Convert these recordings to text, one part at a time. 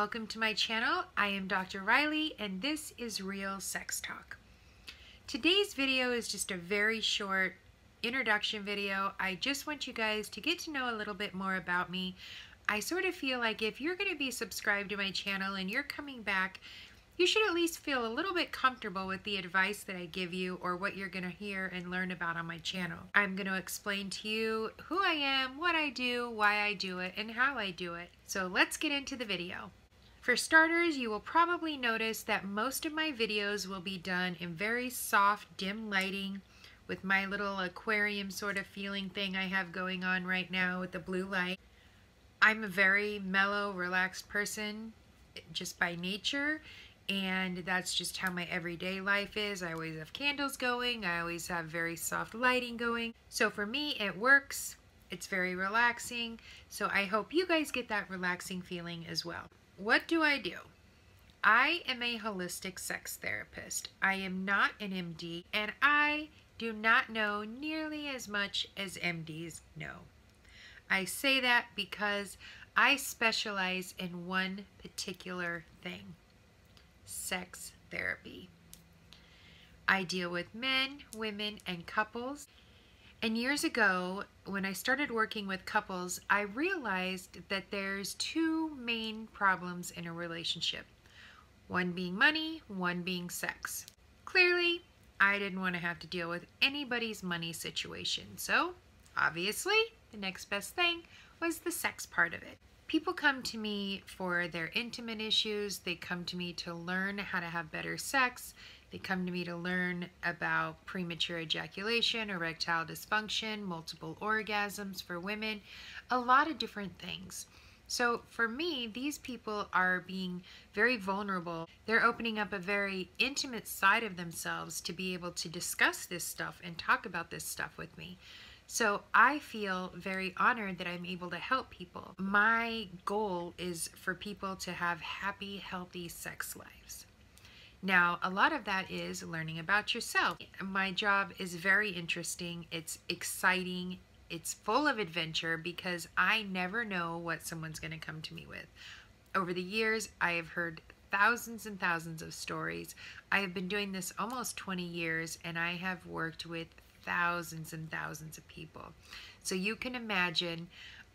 welcome to my channel. I am Dr. Riley and this is Real Sex Talk. Today's video is just a very short introduction video. I just want you guys to get to know a little bit more about me. I sort of feel like if you're going to be subscribed to my channel and you're coming back, you should at least feel a little bit comfortable with the advice that I give you or what you're going to hear and learn about on my channel. I'm going to explain to you who I am, what I do, why I do it, and how I do it. So let's get into the video. For starters, you will probably notice that most of my videos will be done in very soft, dim lighting with my little aquarium sort of feeling thing I have going on right now with the blue light. I'm a very mellow, relaxed person just by nature. And that's just how my everyday life is. I always have candles going. I always have very soft lighting going. So for me, it works. It's very relaxing. So I hope you guys get that relaxing feeling as well. What do I do? I am a holistic sex therapist. I am not an MD, and I do not know nearly as much as MDs know. I say that because I specialize in one particular thing. Sex therapy. I deal with men, women, and couples. And years ago, when I started working with couples, I realized that there's two main problems in a relationship. One being money, one being sex. Clearly, I didn't want to have to deal with anybody's money situation. So, obviously, the next best thing was the sex part of it. People come to me for their intimate issues. They come to me to learn how to have better sex. They come to me to learn about premature ejaculation, erectile dysfunction, multiple orgasms for women, a lot of different things. So for me, these people are being very vulnerable. They're opening up a very intimate side of themselves to be able to discuss this stuff and talk about this stuff with me. So I feel very honored that I'm able to help people. My goal is for people to have happy, healthy sex lives. Now, a lot of that is learning about yourself. My job is very interesting. It's exciting. It's full of adventure because I never know what someone's going to come to me with. Over the years, I have heard thousands and thousands of stories. I have been doing this almost 20 years and I have worked with thousands and thousands of people. So you can imagine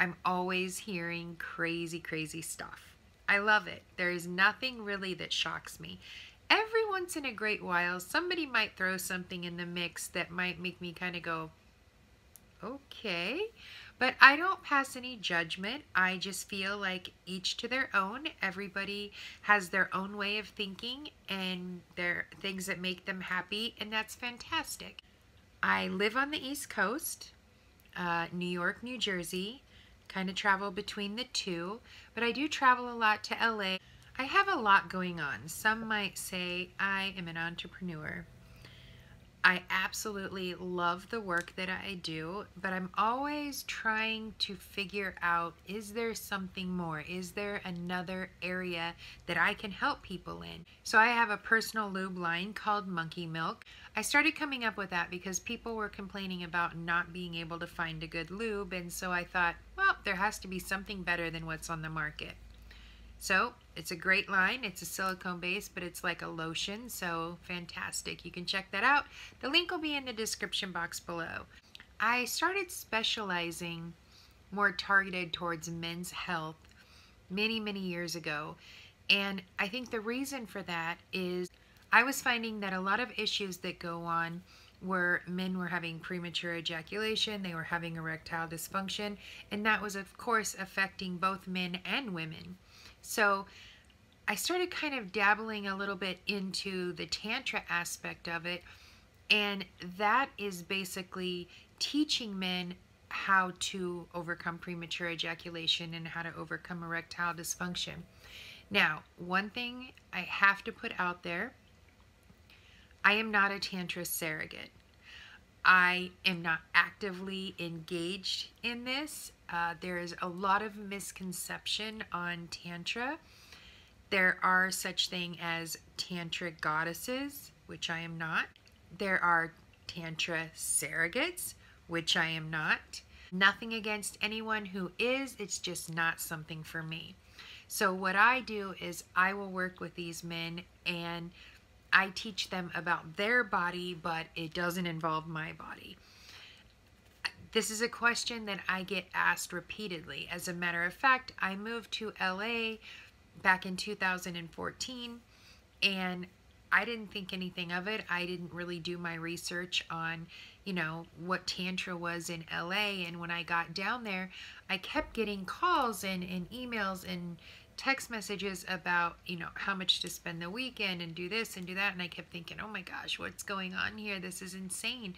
I'm always hearing crazy, crazy stuff. I love it. There is nothing really that shocks me. Every once in a great while, somebody might throw something in the mix that might make me kind of go, okay. But I don't pass any judgment. I just feel like each to their own. Everybody has their own way of thinking and their things that make them happy, and that's fantastic. I live on the East Coast, New York, New Jersey, kind of travel between the two, but I do travel a lot to LA. I have a lot going on. Some might say I am an entrepreneur. I absolutely love the work that I do, but I'm always trying to figure out, is there something more? Is there another area that I can help people in? So I have a personal lube line called Monkey Milk. I started coming up with that because people were complaining about not being able to find a good lube, and so I thought, well, there has to be something better than what's on the market. So it's a great line. It's a silicone base, but it's like a lotion, so fantastic. You can check that out. The link will be in the description box below. I started specializing more targeted towards men's health many, many years ago. And I think the reason for that is I was finding that a lot of issues that go on where men were having premature ejaculation, they were having erectile dysfunction, and that was of course affecting both men and women. So I started kind of dabbling a little bit into the Tantra aspect of it, and that is basically teaching men how to overcome premature ejaculation and how to overcome erectile dysfunction. Now, one thing I have to put out there, I am not a Tantra surrogate. I am not actively engaged in this. There is a lot of misconception on Tantra. There are such thing as Tantric goddesses, which I am not. There are Tantra surrogates, which I am not. Nothing against anyone who is, it's just not something for me. So what I do is I will work with these men and I teach them about their body, but it doesn't involve my body. This is a question that I get asked repeatedly. As a matter of fact, I moved to LA back in 2014 and I didn't think anything of it. I didn't really do my research on, what Tantra was in LA. And when I got down there, I kept getting calls and emails and text messages about, how much to spend the weekend and do this and do that. And I kept thinking, oh my gosh, what's going on here? This is insane.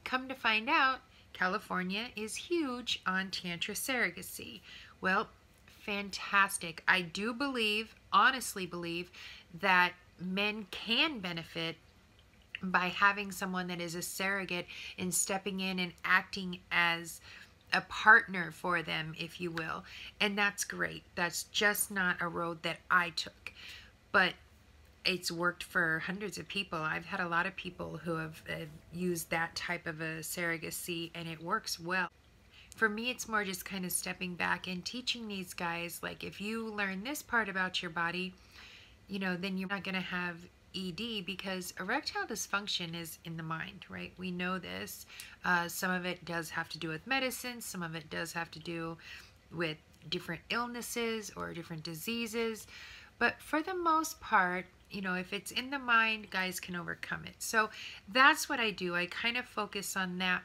Come to find out, California is huge on Tantra surrogacy. Well, fantastic. I do believe, honestly believe, that men can benefit by having someone that is a surrogate and stepping in and acting as a partner for them, if you will. And that's great. That's just not a road that I took. But it's worked for hundreds of people. I've had a lot of people who have used that type of a surrogacy and it works well. For me, it's more just kind of stepping back and teaching these guys, like, if you learn this part about your body, then you're not going to have ED, because erectile dysfunction is in the mind, right? We know this. Some of it does have to do with medicine. Some of it does have to do with different illnesses or different diseases. But for the most part, if it's in the mind, guys can overcome it. So that's what I do. I kind of focus on that.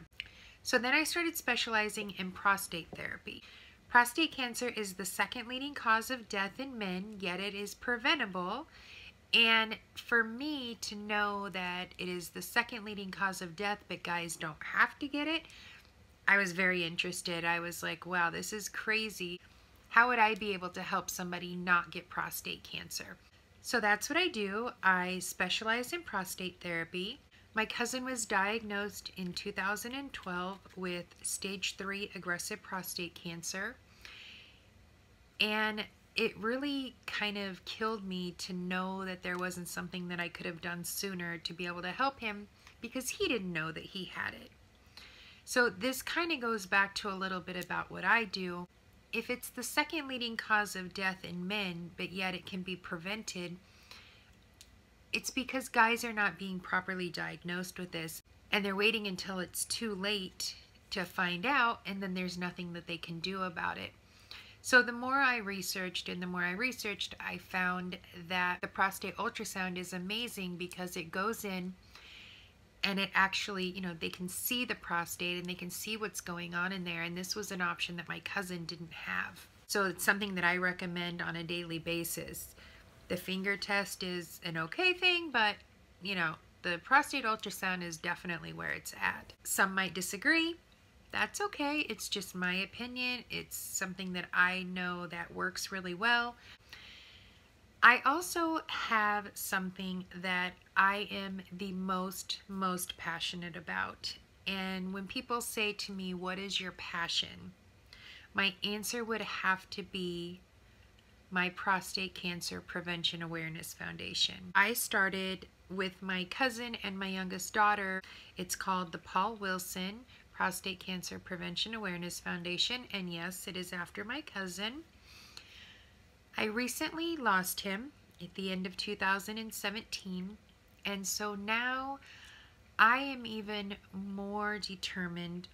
So then I started specializing in prostate therapy. Prostate cancer is the second leading cause of death in men, yet it is preventable. And for me to know that it is the second leading cause of death, but guys don't have to get it, I was very interested. I was like, wow, this is crazy. How would I be able to help somebody not get prostate cancer? So that's what I do. I specialize in prostate therapy. My cousin was diagnosed in 2012 with stage 3 aggressive prostate cancer. And it really kind of killed me to know that there wasn't something that I could have done sooner to be able to help him, because he didn't know that he had it. So this kind of goes back to a little bit about what I do. If it's the second leading cause of death in men, but yet it can be prevented, it's because guys are not being properly diagnosed with this, and they're waiting until it's too late to find out, and then there's nothing that they can do about it. So the more I researched, I found that the prostate ultrasound is amazing, because it goes in and it actually, they can see the prostate and they can see what's going on in there. And this was an option that my cousin didn't have. So it's something that I recommend on a daily basis. The finger test is an okay thing, but the prostate ultrasound is definitely where it's at. Some might disagree. That's okay. It's just my opinion. It's something that I know that works really well. I also have something that I am the most passionate about. And when people say to me, what is your passion? My answer would have to be my Prostate Cancer Prevention Awareness Foundation. I started with my cousin and my youngest daughter. It's called the Paul Wilson Prostate Cancer Prevention Awareness Foundation. And yes, it is after my cousin. I recently lost him at the end of 2017, and so now I am even more determined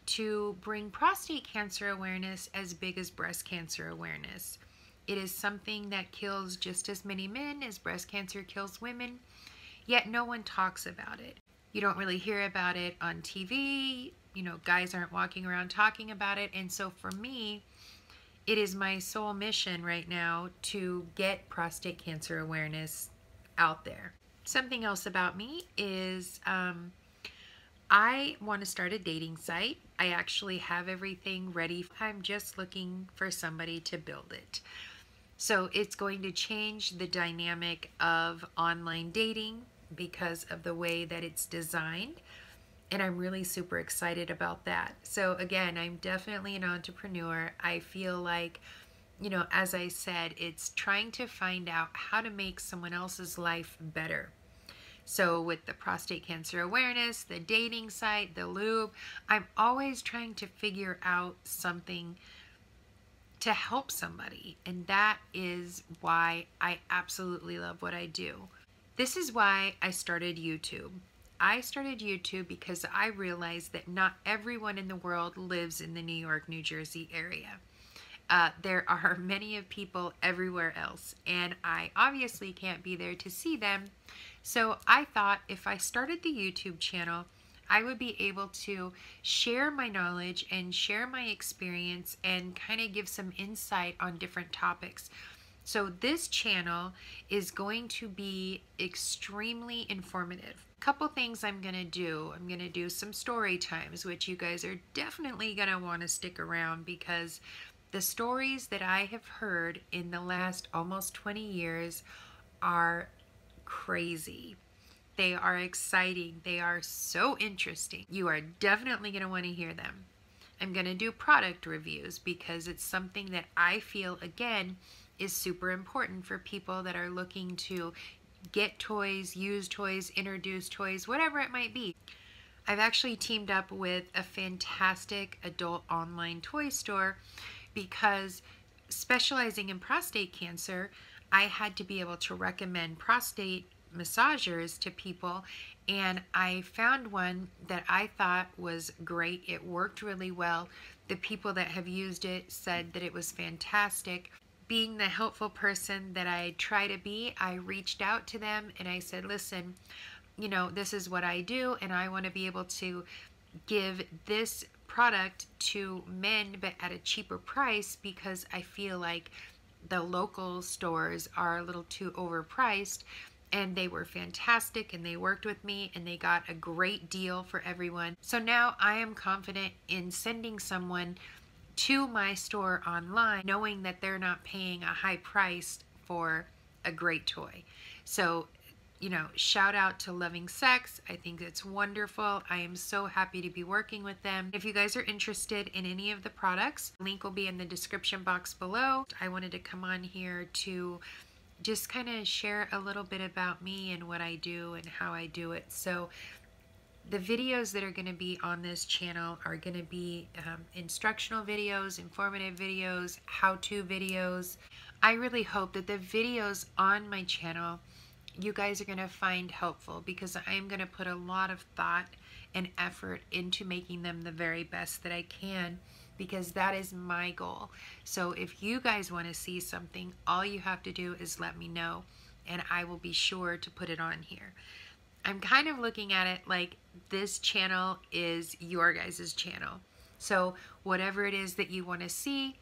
to bring prostate cancer awareness as big as breast cancer awareness. It is something that kills just as many men as breast cancer kills women, yet no one talks about it. You don't really hear about it on TV, guys aren't walking around talking about it, and so for me, it is my sole mission right now to get prostate cancer awareness out there. Something else about me is I want to start a dating site. I actually have everything ready. I'm just looking for somebody to build it. So it's going to change the dynamic of online dating because of the way that it's designed. And I'm really super excited about that. So again, I'm definitely an entrepreneur. I feel like, as I said, it's trying to find out how to make someone else's life better. So with the prostate cancer awareness, the dating site, the lube, I'm always trying to figure out something to help somebody. And that is why I absolutely love what I do. This is why I started YouTube. I started YouTube because I realized that not everyone in the world lives in the New York, New Jersey area. There are many of people everywhere else, and I obviously can't be there to see them. So I thought if I started the YouTube channel, I would be able to share my knowledge and share my experience and kind of give some insight on different topics. So this channel is going to be extremely informative. A couple things I'm going to do. I'm going to do some story times, which you guys are definitely going to want to stick around, because the stories that I have heard in the last almost 20 years are crazy. They are exciting. They are so interesting. You are definitely going to want to hear them. I'm going to do product reviews because it's something that I feel, again, is super important for people that are looking to get toys, use toys, introduce toys, whatever it might be. I've actually teamed up with a fantastic adult online toy store because, specializing in prostate cancer, I had to be able to recommend prostate massagers to people, and I found one that I thought was great. It worked really well. The people that have used it said that it was fantastic. Being the helpful person that I try to be, I reached out to them and I said, listen, you know, this is what I do, and I want to be able to give this product to men but at a cheaper price, because I feel like the local stores are a little too overpriced. And they were fantastic, and they worked with me, and they got a great deal for everyone. So now I am confident in sending someone to my store online, knowing that they're not paying a high price for a great toy. So, you know, shout out to Loving Sex. I think it's wonderful. I am so happy to be working with them. If you guys are interested in any of the products, the link will be in the description box below. I wanted to come on here to just kind of share a little bit about me and what I do and how I do it. So the videos that are going to be on this channel are going to be instructional videos, informative videos, how-to videos. I really hope that the videos on my channel you guys are going to find helpful, because I am going to put a lot of thought and effort into making them the very best that I can, because that is my goal. So if you guys want to see something, all you have to do is let me know, and I will be sure to put it on here. I'm kind of looking at it like this channel is your guys' channel. So whatever it is that you want to see,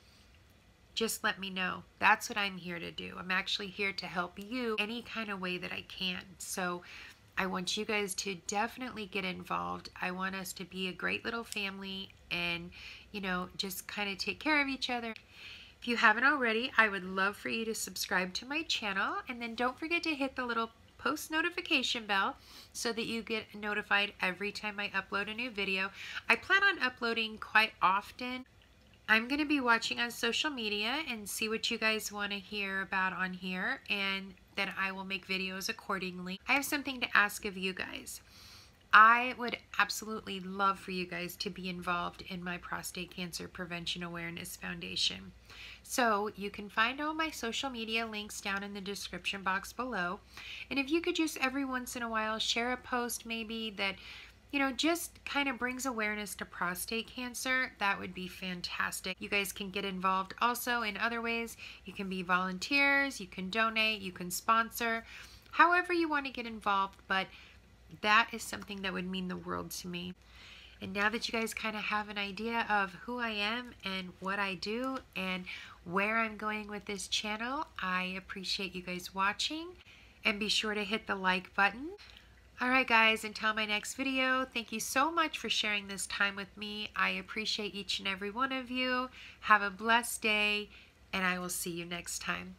just let me know. That's what I'm here to do. I'm actually here to help you any kind of way that I can. So I want you guys to definitely get involved. I want us to be a great little family and, you know, just kind of take care of each other. If you haven't already, I would love for you to subscribe to my channel, and then don't forget to hit the little post notification bell so that you get notified every time I upload a new video. I plan on uploading quite often. I'm going to be watching on social media and see what you guys want to hear about on here, and then I will make videos accordingly. I have something to ask of you guys. I would absolutely love for you guys to be involved in my Prostate Cancer Prevention Awareness Foundation. So you can find all my social media links down in the description box below. And if you could just every once in a while share a post maybe that, you know, just kind of brings awareness to prostate cancer, that would be fantastic. You guys can get involved also in other ways. You can be volunteers, you can donate, you can sponsor, however you want to get involved, but that is something that would mean the world to me. And now that you guys kind of have an idea of who I am and what I do and where I'm going with this channel, I appreciate you guys watching, and be sure to hit the like button. Alright guys, until my next video, thank you so much for sharing this time with me. I appreciate each and every one of you. Have a blessed day, and I will see you next time.